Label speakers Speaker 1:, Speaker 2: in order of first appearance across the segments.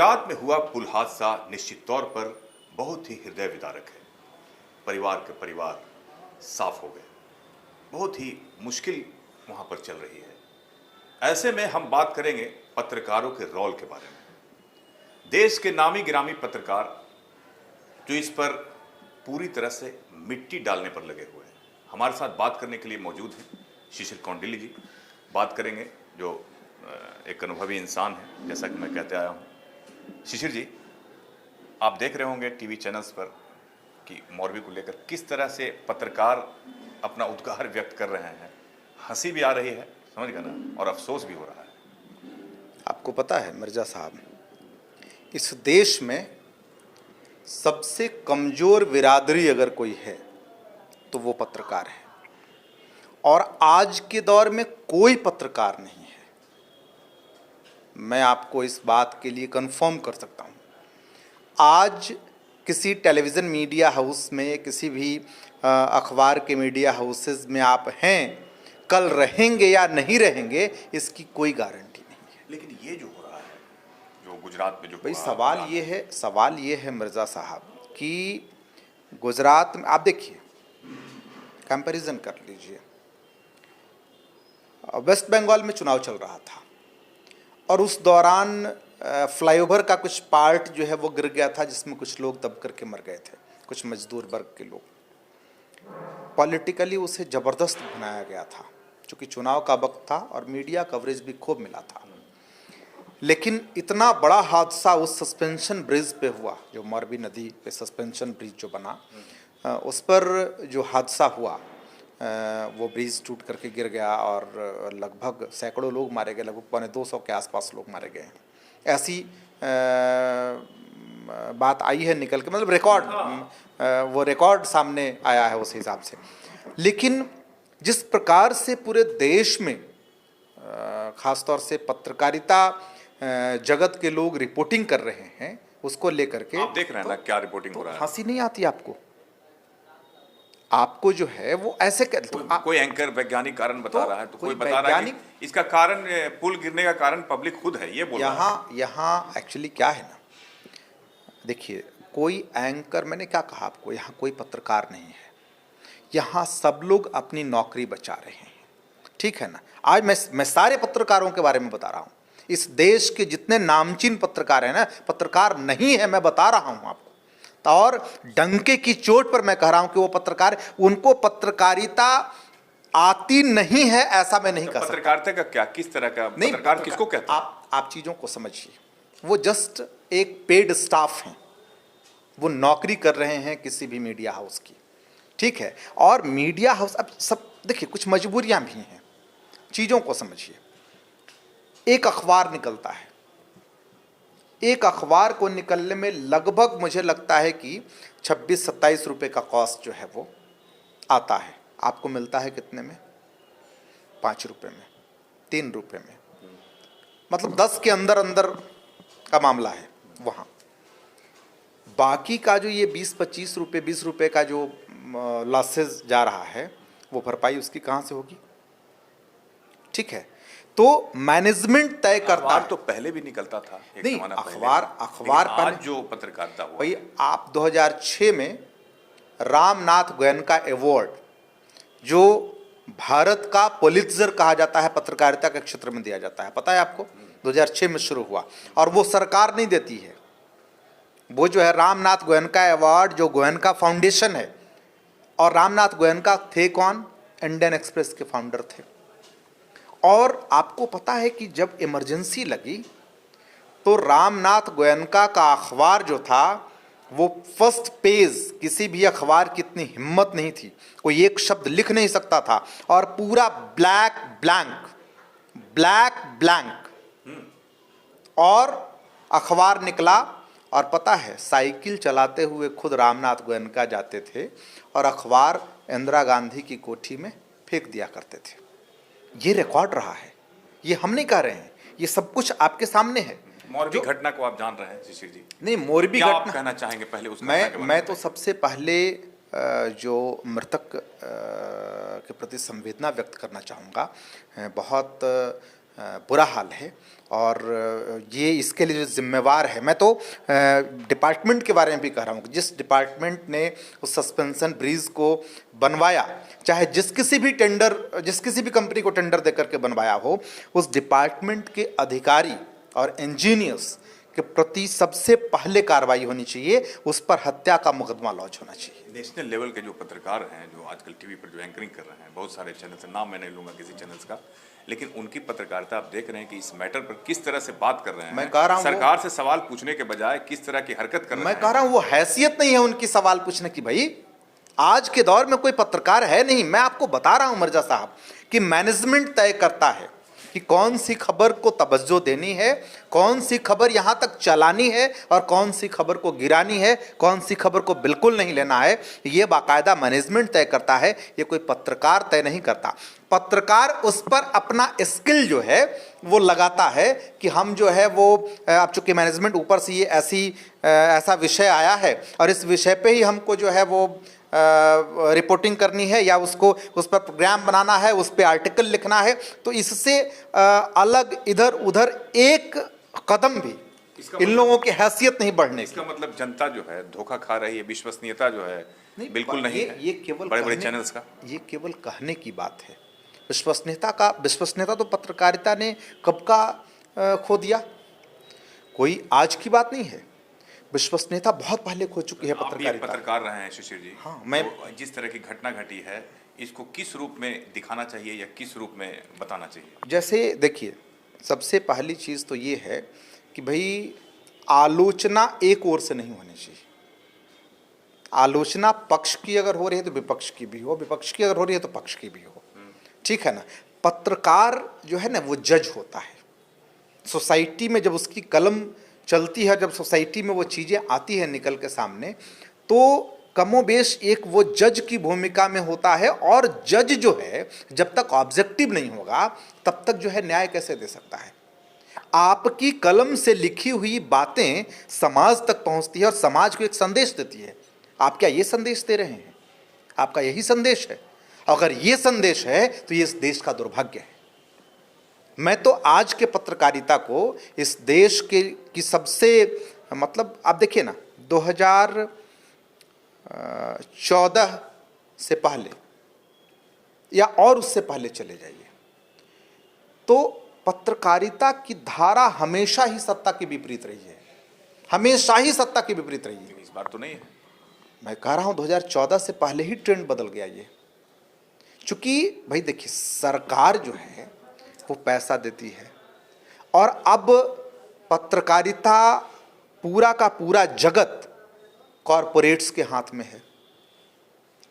Speaker 1: गुजरात में हुआ पुल हादसा निश्चित तौर पर बहुत ही हृदय विदारक है। परिवार के परिवार साफ हो गए, बहुत ही मुश्किल वहां पर चल रही है। ऐसे में हम बात करेंगे पत्रकारों के रोल के बारे में। देश के नामी गिरामी पत्रकार जो इस पर पूरी तरह से मिट्टी डालने पर लगे हुए हैं, हमारे साथ बात करने के लिए मौजूद हैं शिशिर कौंडिल्य जी। बात करेंगे जो एक अनुभवी इंसान है, जैसा कि मैं कहते आया हूँ। शिशिर जी, आप देख रहे होंगे टीवी चैनल्स पर कि मौरवी को लेकर किस तरह से पत्रकार अपना उद्गार व्यक्त कर रहे हैं। हंसी भी आ रही है, समझ गए ना, और अफसोस भी हो रहा है।
Speaker 2: आपको पता है मिर्जा साहब, इस देश में सबसे कमज़ोर बिरादरी अगर कोई है तो वो पत्रकार है, और आज के दौर में कोई पत्रकार नहीं है। मैं आपको इस बात के लिए कंफर्म कर सकता हूँ। आज किसी टेलीविज़न मीडिया हाउस में, किसी भी अखबार के मीडिया हाउसेस में आप हैं, कल रहेंगे या नहीं रहेंगे इसकी कोई गारंटी नहीं है।
Speaker 1: लेकिन ये जो हो रहा है, जो गुजरात में जो
Speaker 2: भाई सवाल ये है मिर्ज़ा साहब कि गुजरात में आप देखिए, कंपैरिजन कर लीजिए। वेस्ट बंगाल में चुनाव चल रहा था और उस दौरान फ्लाईओवर का कुछ पार्ट जो है वो गिर गया था, जिसमें कुछ लोग दब करके मर गए थे, कुछ मजदूर वर्ग के लोग। पॉलिटिकली उसे ज़बरदस्त बनाया गया था, क्योंकि चुनाव का वक्त था और मीडिया कवरेज भी खूब मिला था। लेकिन इतना बड़ा हादसा उस सस्पेंशन ब्रिज पे हुआ, जो मोरबी नदी पे सस्पेंशन ब्रिज जो बना, उस पर जो हादसा हुआ, वो ब्रिज टूट करके गिर गया और लगभग सैकड़ों लोग मारे गए, लगभग 250 के आसपास लोग मारे गए हैं। ऐसी बात आई है निकल के, मतलब रिकॉर्ड, वो रिकॉर्ड सामने आया है उस हिसाब से। लेकिन जिस प्रकार से पूरे देश में ख़ासतौर से पत्रकारिता जगत के लोग रिपोर्टिंग कर रहे हैं, उसको लेकर के
Speaker 1: आप देख रहे हैं ना क्या रिपोर्टिंग हो रहा है।
Speaker 2: हंसी नहीं आती आपको जो है वो ऐसे कर
Speaker 1: कोई एंकर वैज्ञानिक कारण बता रहा है, तो कोई बता रहा है कि इसका कारण, पुल गिरने का कारण पब्लिक खुद है, ये बोल रहा है।
Speaker 2: यहाँ एक्चुअली क्या है ना, देखिए, कोई एंकर, मैंने क्या कहा आपको, यहाँ कोई पत्रकार नहीं है। यहाँ सब लोग अपनी नौकरी बचा रहे हैं, ठीक है ना। आज मैं सारे पत्रकारों के बारे में बता रहा हूँ। इस देश के जितने नामचीन पत्रकार हैं ना, पत्रकार नहीं है, मैं बता रहा हूँ आपको, और डंके की चोट पर मैं कह रहा हूं कि वो पत्रकार, उनको पत्रकारिता आती नहीं है, ऐसा मैं नहीं कह सकता।
Speaker 1: पत्रकारिता का क्या, किस तरह का पत्रकार किसको कहते हैं?
Speaker 2: आप चीजों को समझिए। वो जस्ट एक पेड स्टाफ हैं, वो नौकरी कर रहे हैं किसी भी मीडिया हाउस की, ठीक है। और मीडिया हाउस, अब सब देखिए, कुछ मजबूरियां भी हैं, चीजों को समझिए। एक अखबार निकलता है, एक अखबार को निकलने में लगभग मुझे लगता है कि 26-27 रुपये का कॉस्ट जो है वो आता है। आपको मिलता है कितने में? 5 रुपये में, 3 रुपये में, मतलब 10 के अंदर अंदर का मामला है वहाँ। बाकी का जो ये 20-25 रुपये, 20 रुपये का जो लॉसेस जा रहा है, वो भरपाई उसकी कहाँ से होगी? ठीक है, तो मैनेजमेंट तय करता है।
Speaker 1: तो पहले भी निकलता था,
Speaker 2: नहीं, अखबार
Speaker 1: पर जो पत्रकारिता हुआ
Speaker 2: भाई, आप 2006 में रामनाथ गोयनका अवार्ड, जो भारत का पुलित्जर कहा जाता है, पत्रकारिता के क्षेत्र में दिया जाता है, पता है आपको? 2006 में शुरू हुआ, और वो सरकार नहीं देती है। वो जो है रामनाथ गोयनका अवार्ड, जो गोयनका फाउंडेशन है, और रामनाथ गोयनका थे कौन? इंडियन एक्सप्रेस के फाउंडर थे। और आपको पता है कि जब इमरजेंसी लगी तो रामनाथ गोयनका का अखबार जो था, वो फर्स्ट पेज, किसी भी अखबार की इतनी हिम्मत नहीं थी, कोई एक शब्द लिख नहीं सकता था, और पूरा ब्लैक ब्लैंक, और अखबार निकला। और पता है, साइकिल चलाते हुए खुद रामनाथ गोयनका जाते थे और अखबार इंदिरा गांधी की कोठी में फेंक दिया करते थे। ये रिकॉर्ड रहा है, ये हम नहीं कह रहे हैं, ये सब कुछ आपके सामने है।
Speaker 1: मोरबी घटना को आप जान रहे हैं शिशिर जी?
Speaker 2: नहीं, मोरबी घटना
Speaker 1: आप कहना चाहेंगे पहले उस?
Speaker 2: मैं तो सबसे पहले जो मृतक के प्रति संवेदना व्यक्त करना चाहूँगा। बहुत बुरा हाल है। और ये इसके लिए जो जिम्मेवार है, मैं तो डिपार्टमेंट के बारे में भी कह रहा हूँ कि जिस डिपार्टमेंट ने उस सस्पेंशन ब्रिज को बनवाया, चाहे जिस किसी भी कंपनी को टेंडर देकर के बनवाया हो, उस डिपार्टमेंट के अधिकारी और इंजीनियर्स के प्रति सबसे पहले कार्रवाई होनी चाहिए, उस पर हत्या का मुकदमा लॉन्च होना चाहिए।
Speaker 1: नेशनल लेवल के जो पत्रकार हैं, जो आजकल टीवी पर जो एंकरिंग कर रहे हैं, बहुत सारे चैनल से, नाम मैं नहीं लूंगा किसी चैनल्स का, लेकिन उनकी पत्रकारिता आप देख रहे हैं कि इस मैटर पर किस तरह से बात कर रहे हैं।
Speaker 2: मैं कह रहा हूं
Speaker 1: सरकार से सवाल पूछने के बजाय किस तरह की हरकत कर रहे हैं।
Speaker 2: मैं कह रहा हूं वो हैसियत नहीं है उनकी सवाल पूछने की। भाई आज के दौर में कोई पत्रकार है नहीं। मैं आपको बता रहा हूं मिर्जा साहब कि मैनेजमेंट तय करता है कि कौन सी खबर को तवज्जो देनी है, कौन सी खबर यहाँ तक चलानी है और कौन सी खबर को गिरानी है, कौन सी खबर को बिल्कुल नहीं लेना है। ये बाकायदा मैनेजमेंट तय करता है, ये कोई पत्रकार तय नहीं करता। पत्रकार उस पर अपना स्किल जो है वो लगाता है कि हम जो है वो, अब चूंकि मैनेजमेंट ऊपर से ये ऐसा विषय आया है और इस विषय पे ही हमको जो है वो रिपोर्टिंग करनी है या उसको उस पर प्रोग्राम बनाना है, उस पर आर्टिकल लिखना है, तो इससे अलग इधर उधर एक कदम भी इन लोगों की हैसियत नहीं बढ़ने।
Speaker 1: इसका मतलब जनता जो है धोखा खा रही है, विश्वसनीयता जो है बिल्कुल नहीं है।
Speaker 2: ये केवल
Speaker 1: बड़े-बड़े चैनल्स का
Speaker 2: ये केवल कहने की बात है। विश्वसनीयता तो पत्रकारिता ने कब का खो दिया, कोई आज की बात नहीं है। विश्वसनीयता बहुत पहले खो चुकी है पत्रकारिता।
Speaker 1: पत्रकार रहे हैं शिशिर जी।
Speaker 2: हाँ, मैं
Speaker 1: तो जिस तरह की घटना घटी है, इसको किस रूप में दिखाना चाहिए या किस रूप में बताना चाहिए?
Speaker 2: जैसे देखिए, सबसे पहली चीज़ तो ये है कि भाई आलोचना एक ओर से नहीं होनी चाहिए। आलोचना पक्ष की अगर हो रही है तो विपक्ष की भी हो, विपक्ष की अगर हो रही है तो पक्ष की भी हो, ठीक है ना। पत्रकार जो है ना वो जज होता है। सोसाइटी में जब उसकी कलम चलती है, जब सोसाइटी में वो चीज़ें आती है निकल के सामने, तो कमोबेश एक वो जज की भूमिका में होता है। और जज जो है जब तक ऑब्जेक्टिव नहीं होगा तब तक जो है न्याय कैसे दे सकता है। आपकी कलम से लिखी हुई बातें समाज तक पहुंचती है और समाज को एक संदेश देती है। आप क्या ये संदेश दे रहे हैं? आपका यही संदेश है? अगर ये संदेश है तो ये इस देश का दुर्भाग्य है। मैं तो आज के पत्रकारिता को इस देश की सबसे, मतलब आप देखिए ना, 2014 से पहले या और उससे पहले चले जाइए तो पत्रकारिता की धारा हमेशा ही सत्ता के विपरीत रही है, हमेशा ही सत्ता के विपरीत रही है।
Speaker 1: इस बार तो नहीं है।
Speaker 2: मैं कह रहा हूं 2014 से पहले ही ट्रेंड बदल गया ये। चूंकि भाई देखिए, सरकार जो है वो पैसा देती है और अब पत्रकारिता पूरा का पूरा जगत कॉरपोरेट्स के हाथ में है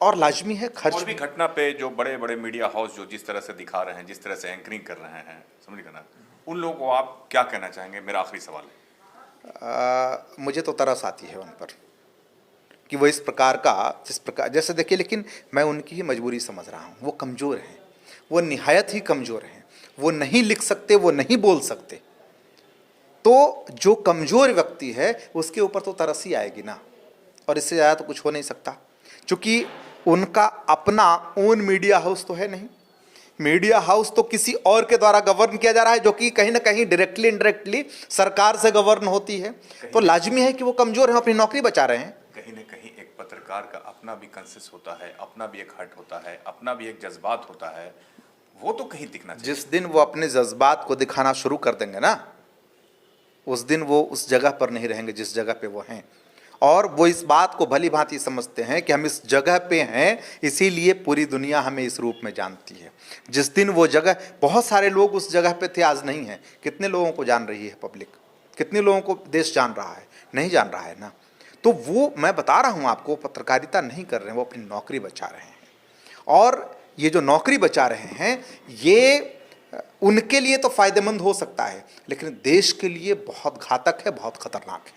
Speaker 2: और लाजमी है खर्च।
Speaker 1: और भी घटना पे जो बड़े बड़े मीडिया हाउस जो जिस तरह से दिखा रहे हैं, जिस तरह से एंकरिंग कर रहे हैं, समझ गए ना, उन लोगों को आप क्या कहना चाहेंगे? मेरा आखिरी सवाल है।
Speaker 2: मुझे तो तरस आती है उन पर कि वो इस प्रकार का, जिस प्रकार, जैसे देखिए, लेकिन मैं उनकी ही मजबूरी समझ रहा हूँ। वो कमज़ोर हैं, वो निहायत ही कमज़ोर हैं। वो नहीं लिख सकते, वो नहीं बोल सकते। तो जो कमज़ोर व्यक्ति है उसके ऊपर तो तरस ही आएगी ना, और इससे ज़्यादा तो कुछ हो नहीं सकता। क्योंकि उनका अपना ओन मीडिया हाउस तो है नहीं। मीडिया हाउस तो किसी और के द्वारा गवर्न किया जा रहा है, जो कि कहीं ना कहीं डायरेक्टली इनडायरेक्टली सरकार से गवर्न होती है। तो लाजमी है कि वो कमज़ोर हैं, अपनी नौकरी बचा रहे हैं।
Speaker 1: कहीं ना कहीं एक पत्रकार का अपना भी कंसेस होता है, अपना भी एक हट होता है, अपना भी एक जज्बात होता है, वो तो कहीं दिखना चाहिए।
Speaker 2: जिस दिन वो अपने जज्बात को दिखाना शुरू कर देंगे ना, उस दिन वो उस जगह पर नहीं रहेंगे जिस जगह पे वो हैं। और वो इस बात को भली भांति समझते हैं कि हम इस जगह पे हैं, इसीलिए पूरी दुनिया हमें इस रूप में जानती है। जिस दिन वो जगह, बहुत सारे लोग उस जगह पे थे, आज नहीं है। कितने लोगों को जान रही है पब्लिक? कितने लोगों को देश जान रहा है? नहीं जान रहा है ना। तो वो मैं बता रहा हूँ आपको, पत्रकारिता नहीं कर रहे हैं, वो अपनी नौकरी बचा रहे हैं। और ये जो नौकरी बचा रहे हैं ये उनके लिए तो फायदेमंद हो सकता है, लेकिन देश के लिए बहुत घातक है, बहुत खतरनाक है।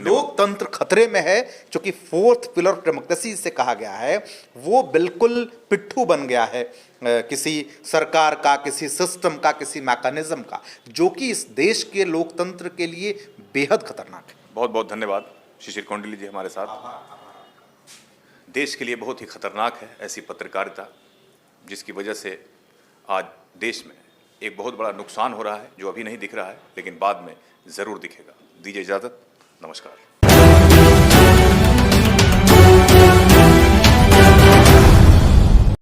Speaker 2: लोकतंत्र खतरे में है, क्योंकि फोर्थ पिलर ऑफ डेमोक्रेसी से कहा गया है, वो बिल्कुल पिट्ठू बन गया है किसी सरकार का, किसी सिस्टम का, किसी मैकेनिज्म का, जो कि इस देश के लोकतंत्र के लिए बेहद खतरनाक है।
Speaker 1: बहुत बहुत धन्यवाद शिशिर कौंडिल्य जी हमारे साथ। देश के लिए बहुत ही खतरनाक है ऐसी पत्रकारिता, जिसकी वजह से आज देश में एक बहुत बड़ा नुकसान हो रहा है जो अभी नहीं दिख रहा है, लेकिन बाद में ज़रूर दिखेगा। दीजिए इजाज़त, नमस्कार।